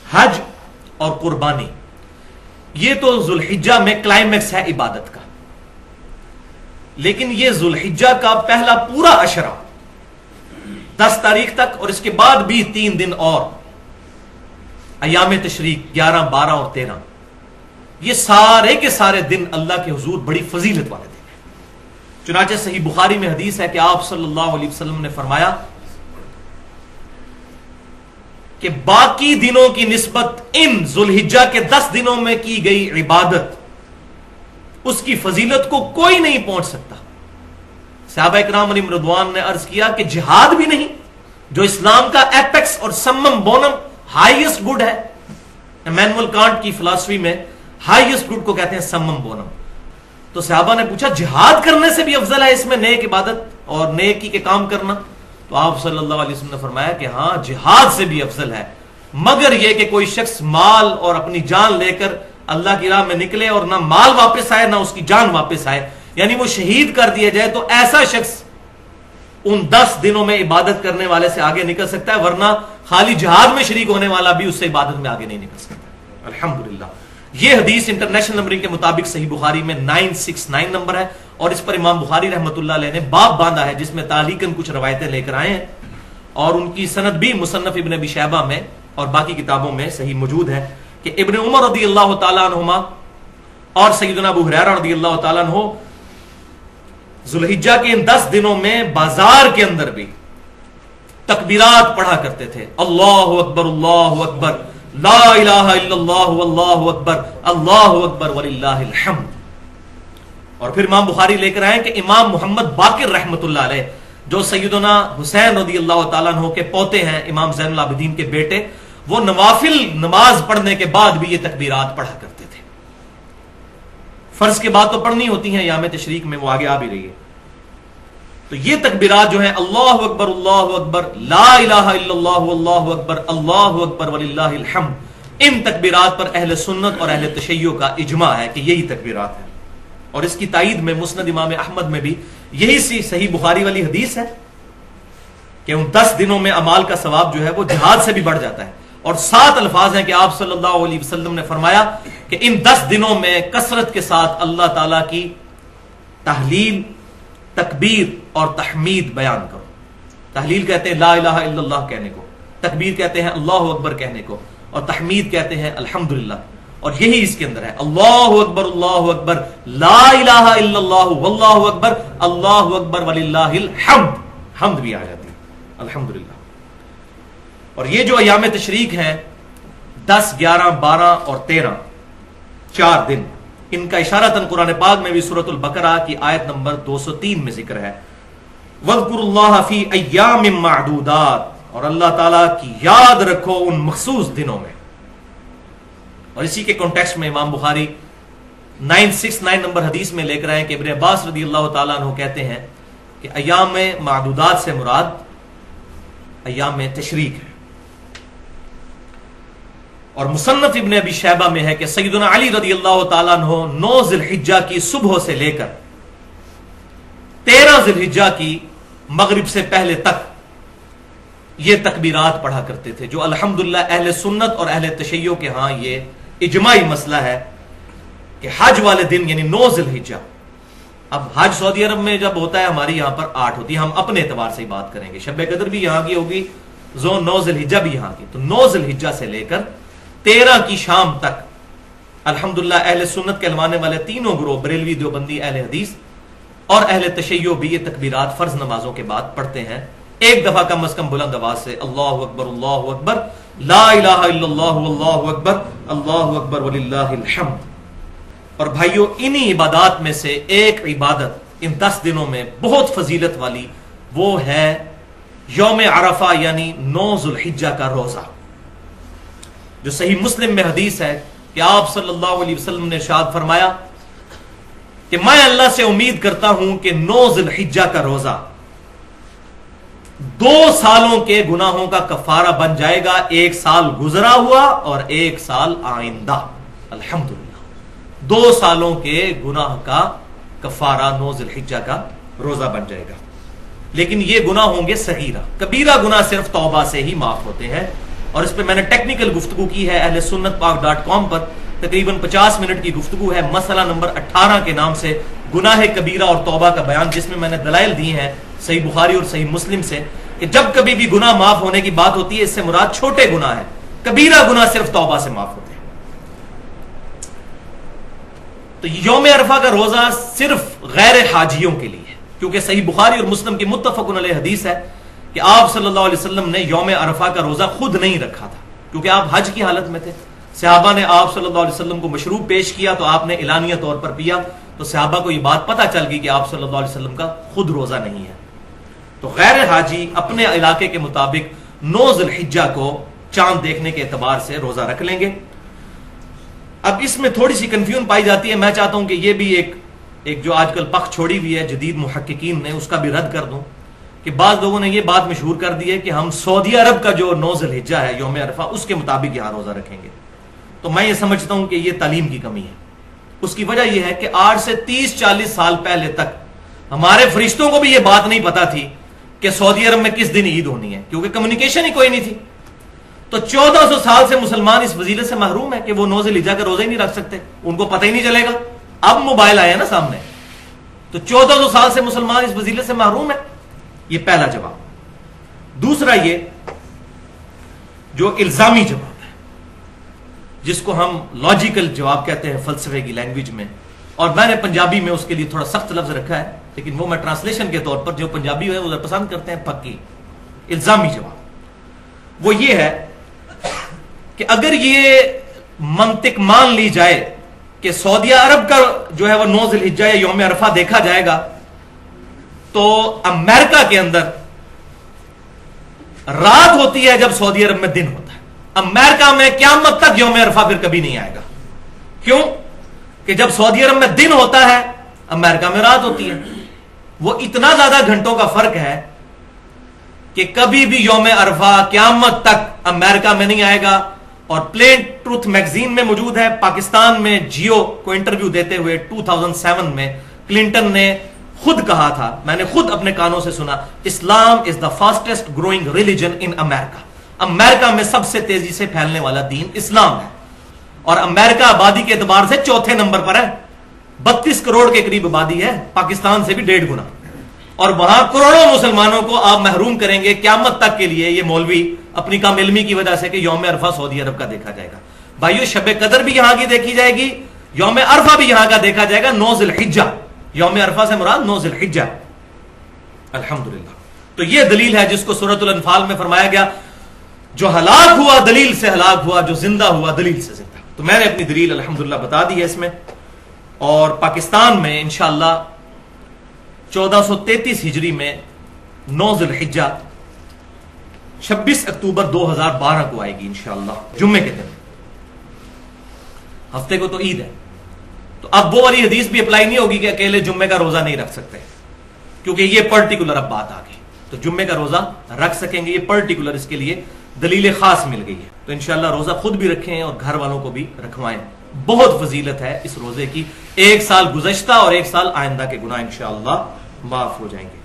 حج اور قربانی، یہ تو ذوالحجہ میں کلائمیکس ہے عبادت کا، لیکن یہ ذوالحجہ کا پہلا پورا عشرہ 10 تاریخ تک، اور اس کے بعد بھی 3 دن اور ایام تشریق 11، 12 اور 13، یہ سارے کے سارے دن اللہ کے حضور بڑی فضیلت والے دن ہیں۔ چنانچہ صحیح بخاری میں حدیث ہے کہ آپ صلی اللہ علیہ وسلم نے فرمایا کہ باقی دنوں کی نسبت ان ذوالحجہ کے 10 دنوں میں کی گئی عبادت، اس کی فضیلت کو کوئی نہیں پہنچ سکتا۔ صحابہ اکرام علیہم رضوان نے عرض کیا کہ جہاد بھی نہیں، جو اسلام کا ایپیکس اور سمم بونم ہائیسٹ گڈ ہے، ایمینول کانٹ کی فلسفی میں ہائیسٹ گڈ کو کہتے ہیں سمم بونم۔ تو صحابہ نے پوچھا جہاد کرنے سے بھی افضل ہے اس میں نیک عبادت اور نیکی کے کام کرنا؟ تو آپ صلی اللہ علیہ وسلم نے فرمایا کہ ہاں جہاد سے بھی افضل ہے، مگر یہ کہ کوئی شخص مال اور اپنی جان لے کر اللہ کی راہ میں نکلے اور نہ مال واپس آئے نہ اس کی جان واپس آئے، یعنی وہ شہید کر دیا جائے، تو ایسا شخص ان 10 دنوں میں عبادت کرنے والے سے آگے نکل سکتا ہے، ورنہ خالی جہاد میں شریک ہونے والا بھی اس سے عبادت میں آگے نہیں نکل سکتا۔ الحمدللہ یہ حدیث انٹرنیشنل نمبرنگ کے مطابق صحیح بخاری میں 969 نمبر ہے، اور اس پر امام بخاری رحمۃ اللہ علیہ نے باب باندھا ہے جس میں تعلیقاً کچھ روایتیں لے کر آئے ہیں، اور ان کی سند بھی مصنف ابن ابی شیبہ میں اور باقی کتابوں میں صحیح موجود ہے کہ ابن عمر رضی اللہ تعالیٰ عنہما اور سیدنا ابو ہریرہ رضی اللہ تعالیٰ عنہ ذوالحجہ کے ان 10 دنوں میں بازار کے اندر بھی تکبیرات پڑھا کرتے تھے، اللہ اکبر اللہ اکبر، لا الہ الا اللہ واللہ اکبر، اللہ اکبر وللہ الحمد۔ اور پھر امام بخاری لے کر آئے کہ امام محمد باقر رحمت اللہ علیہ، جو سیدنا حسین رضی اللہ تعالیٰ عنہ کے پوتے ہیں، امام زین العابدین کے بیٹے، وہ نوافل نماز پڑھنے کے بعد بھی یہ تکبیرات پڑھا کرتے تھے۔ فرض کے بعد تو پڑھنی ہوتی ہیں، ایام تشریق میں وہ آگے آ بھی رہی ہے۔ تو یہ تکبیرات جو ہیں اللہ اکبر اللہ اکبر، لا الہ الا اللہ واللہ اکبر، اللہ اکبر وللہ الحمد، ان تکبیرات پر اہل سنت اور اہل تشیع کا اجماع ہے کہ یہی تکبیرات ہیں، اور اس کی تائید میں مسند امام احمد میں بھی یہی سی صحیح بخاری والی حدیث ہے کہ ان 10 دنوں میں اعمال کا ثواب جو ہے وہ جہاد سے بھی بڑھ جاتا ہے، اور 7 الفاظ ہیں کہ آپ صلی اللہ علیہ وسلم نے فرمایا کہ ان 10 دنوں میں کثرت کے ساتھ اللہ تعالیٰ کی تحلیل، تکبیر اور تحمید بیان کرو۔ تحلیل کہتے ہیں لا الہ الا اللہ کہنے کو، تکبیر کہتے ہیں اللہ اکبر کہنے کو، اور تحمید کہتے ہیں الحمدللہ، اور یہی اس کے اندر ہے اللہ اکبر لا الہ الا اللہ واللہ اکبر، اللہ اکبر وللہ الحمد، حمد بھی آ جاتی ہے الحمدللہ۔ اور یہ جو ایام تشریق ہیں 10، 11، 12 اور 13، 4 دن، ان کا اشارتاً قرآن پاک میں بھی سورۃ البقرہ کی آیت نمبر 203 میں ذکر ہے، وَاذْكُرُوا اللَّهَ فِي أَيَّامٍ مَّعْدُودَاتٍ، اور اللہ تعالیٰ کی یاد رکھو ان مخصوص دنوں میں۔ اور اسی کے کانٹیکسٹ میں امام بخاری 969 نمبر حدیث میں لے کر آئے کہ ابن عباس رضی اللہ تعالیٰ عنہ کہتے ہیں کہ ایام معدودات سے مراد ایام تشریق ہے۔ اور مصنف ابن ابی شیبہ میں ہے کہ سیدنا علی رضی اللہ تعالیٰ عنہ 9 ذی الحجہ کی صبح سے لے کر 13 ذی الحجہ کی مغرب سے پہلے تک یہ تکبیرات پڑھا کرتے تھے، جو الحمدللہ اہل سنت اور اہل تشیع کے ہاں یہ اجماعی مسئلہ ہے کہ حج والے دن یعنی 9 ذی الحجہ، اب حج سعودی عرب میں جب ہوتا ہے ہماری یہاں پر 8 ہوتی ہے، ہم اپنے اعتبار سے ہی بات کریں گے، شب قدر بھی یہاں کی ہوگی، 9 ذی الحجہ بھی یہاں کی، تو 9 ذی الحجہ سے لے کر 13 کی شام تک الحمدللہ اہل سنت کہلوانے والے تینوں گروہ، بریلوی، دیوبندی، اہل حدیث اور اہل تشیع بھی یہ تکبیرات فرض نمازوں کے بعد پڑھتے ہیں، ایک دفعہ کم از کم بلند آواز سے، اللہ اکبر لا الہ الا اللہ واللہ اکبر، اللہ اکبر وللہ الحمد۔ اور بھائیو انہی عبادات میں سے ایک عبادت ان 10 دنوں میں بہت فضیلت والی وہ ہے یوم عرفہ یعنی 9 ذی الحجہ کا روزہ، جو صحیح مسلم میں حدیث ہے کہ آپ صلی اللہ علیہ وسلم نے ارشاد فرمایا کہ میں اللہ سے امید کرتا ہوں کہ 9 ذی الحجہ کا روزہ 2 سالوں کے گناہوں کا کفارہ بن جائے گا، 1 سال گزرا ہوا اور 1 سال آئندہ، الحمدللہ 2 سالوں کے گناہ کا کفارہ 9 ذی الحجہ کا روزہ بن جائے گا۔ لیکن یہ گناہ ہوں گے صغیرہ، کبیرہ گناہ صرف توبہ سے ہی معاف ہوتے ہیں، اور اس پہ میں نے ٹیکنیکل گفتگو کی ہے اہل سنت پاک .com پر، تقریباً 50 منٹ کی گفتگو ہے، مسئلہ نمبر 18 کے نام سے گناہ کبیرہ اور توبہ کا بیان، جس میں نے دلائل دی ہیں صحیح بخاری اور صحیح مسلم سے کہ جب کبھی بھی گناہ معاف ہونے کی بات ہوتی ہے اس سے مراد چھوٹے گناہ ہے، کبیرہ گناہ صرف توبہ سے معاف ہوتے ہیں۔ تو یوم عرفہ کا روزہ صرف غیر حاجیوں کے لیے ہے، کیونکہ صحیح بخاری اور مسلم کی متفق علیہ حدیث ہے کہ آپ صلی اللہ علیہ وسلم نے یوم عرفہ کا روزہ خود نہیں رکھا تھا، کیونکہ آپ حج کی حالت میں تھے، صحابہ نے آپ صلی اللہ علیہ وسلم کو مشروب پیش کیا تو آپ نے اعلانیہ طور پر پیا، تو صحابہ کو یہ بات پتہ چل گئی کہ آپ صلی اللہ علیہ وسلم کا خود روزہ نہیں ہے۔ تو غیر حاجی اپنے علاقے کے مطابق 9 ذی الحجہ کو چاند دیکھنے کے اعتبار سے روزہ رکھ لیں گے۔ اب اس میں تھوڑی سی کنفیوژن پائی جاتی ہے، میں چاہتا ہوں کہ یہ بھی ایک جو آج کل پخ چھوڑی ہوئی ہے جدید محققین نے، اس کا بھی رد کر دوں کہ بعض لوگوں نے یہ بات مشہور کر دی ہے کہ ہم سعودی عرب کا جو 9 ذی الحجہ ہے یوم عرفہ اس کے مطابق یہاں روزہ رکھیں گے۔ تو میں یہ سمجھتا ہوں کہ یہ تعلیم کی کمی ہے۔ اس کی وجہ یہ ہے کہ آج سے 30-40 سال پہلے تک ہمارے فرشتوں کو بھی یہ بات نہیں پتا تھی کہ سعودی عرب میں کس دن عید ہونی ہے، کیونکہ کمیونیکیشن ہی کوئی نہیں تھی۔ تو 1400 سال سے مسلمان اس فضیلت سے محروم ہے کہ وہ 9 ذی الحجہ کا روزہ ہی نہیں رکھ سکتے، ان کو پتہ ہی نہیں چلے گا۔ اب موبائل آیا نا سامنے، تو 1400 سال سے مسلمان اس فضیلت سے محروم ہے۔ یہ پہلا جواب۔ دوسرا یہ جو الزامی جواب ہے، جس کو ہم لاجیکل جواب کہتے ہیں فلسفے کی لینگویج میں، اور میں نے پنجابی میں اس کے لیے تھوڑا سخت لفظ رکھا ہے، لیکن وہ میں ٹرانسلیشن کے طور پر جو پنجابی ہے وہ پسند کرتے ہیں پکی الزامی جواب، وہ یہ ہے کہ اگر یہ منطق مان لی جائے کہ سعودی عرب کا جو ہے وہ 9 ذی الحجہ یا یوم عرفہ دیکھا جائے گا، تو امریکہ کے اندر رات ہوتی ہے جب سعودی عرب میں دن ہوتا ہے۔ امریکہ میں قیامت تک یوم عرفہ پھر کبھی نہیں آئے گا۔ کیوں؟ کہ جب سعودی عرب میں دن ہوتا ہے امریکہ میں رات ہوتی ہے۔ وہ اتنا زیادہ گھنٹوں کا فرق ہے کہ کبھی بھی یوم عرفہ قیامت تک امریکہ میں نہیں آئے گا۔ اور پلین ٹروتھ میگزین میں موجود ہے، پاکستان میں جیو کو انٹرویو دیتے ہوئے 2007 میں کلنٹن نے خود کہا تھا، میں نے خود اپنے کانوں سے سنا، اسلام از دا فاسٹسٹ گروئنگ ریلیجن ان امریکہ۔ امریکہ میں سب سے تیزی سے پھیلنے والا دین اسلام ہے، اور امریکہ آبادی کے اعتبار سے 4تھے نمبر پر ہے، 32 کروڑ کے قریب آبادی ہے، پاکستان سے بھی 1.5 گنا، اور وہاں کروڑوں مسلمانوں کو آپ محروم کریں گے قیامت تک کے لیے، یہ مولوی اپنی کم علمی کی وجہ سے کہ یوم عرفہ سعودی عرب کا دیکھا جائے گا۔ بھائیو، شب قدر بھی یہاں کی دیکھی جائے گی، یوم عرفہ بھی یہاں کا دیکھا جائے گا، 9 ذی الحجہ، یوم عرفہ سے مراد 9 ذی الحجہ۔ الحمدللہ۔ تو یہ دلیل ہے جس کو سورۃ الانفال میں فرمایا گیا، جو ہلاک ہوا دلیل سے ہلاک ہوا، جو زندہ ہوا دلیل سے زندہ۔ تو میں نے اپنی دلیل الحمدللہ بتا دی ہے اس میں، اور پاکستان میں انشاءاللہ 1433 ہجری میں 9 ذی الحجہ 26 اکتوبر 2012 کو آئے گی انشاءاللہ، جمعے کے دن، ہفتے کو تو عید ہے۔ تو اب وہ والی حدیث بھی اپلائی نہیں ہوگی کہ اکیلے جمعے کا روزہ نہیں رکھ سکتے، کیونکہ یہ پرٹیکولر اب بات آ گئی، تو جمعے کا روزہ رکھ سکیں گے، یہ پرٹیکولر اس کے لیے دلیل خاص مل گئی ہے۔ تو انشاءاللہ روزہ خود بھی رکھیں اور گھر والوں کو بھی رکھوائیں، بہت فضیلت ہے اس روزے کی، 1 سال گزشتہ اور 1 سال آئندہ کے گناہ انشاءاللہ معاف ہو جائیں گے۔